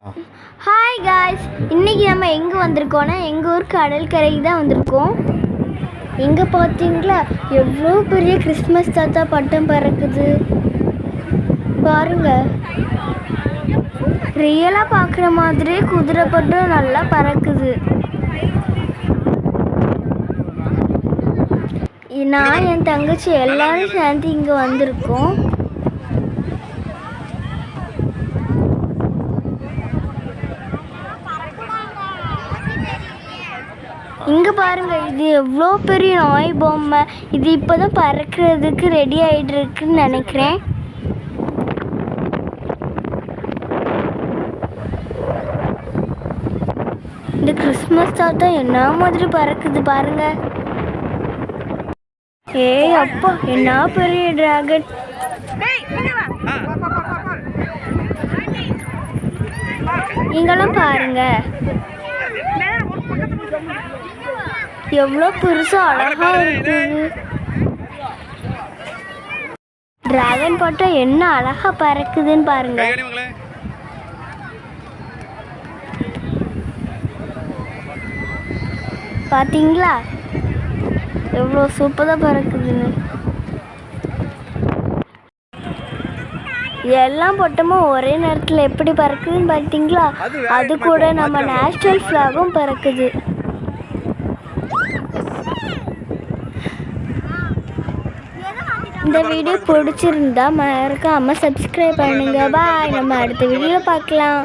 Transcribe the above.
Hi guys, இன்றைக்கி நம்ம எங்கே வந்திருக்கோன்னா எங்கள் ஊர் கடற்கரைக்கு தான் வந்திருக்கோம். எங்கே பார்த்தீங்களா எவ்வளோ பெரிய கிறிஸ்மஸ் தாத்தா பட்டம் பறக்குது பாருங்க. ரியலாக பார்க்குற மாதிரி குதிரை பட்டம் நல்லா பறக்குது. நான் என் தங்கச்சி எல்லாரும் சேர்ந்து இங்கே வந்திருக்கோம். இங்கே பாருங்க, இது எவ்வளோ பெரிய நாய் பொம்மை. இது இப்போ தான் பறக்கிறதுக்கு ரெடி ஆகிட்டு இருக்குன்னு நினைக்கிறேன். இந்த கிறிஸ்மஸ் தாத்தா என்ன மாதிரி பறக்குது பாருங்க. ஏய் அப்பா, என்ன பெரிய டிராகன். நீங்களும் பாருங்க எவ்வளோ பெருசா அழகா இருக்குது. டிராகன் பட்டம் என்ன அழகா பறக்குதுன்னு பாருங்க. பார்த்தீங்களா எவ்வளோ சூப்பராக பறக்குதுன்னு. எல்லாம் பட்டமும் ஒரே நேரத்தில் எப்படி பறக்குதுன்னு பார்த்தீங்களா? அது கூட நம்ம நேஷனல் ஃப்ளாகும் பறக்குது. இந்த வீடியோ பிடிச்சிருந்தா மறக்காம சப்ஸ்கிரைப் பண்ணுங்க. பாய், நம்ம அடுத்த வீடியோ பார்க்கலாம்.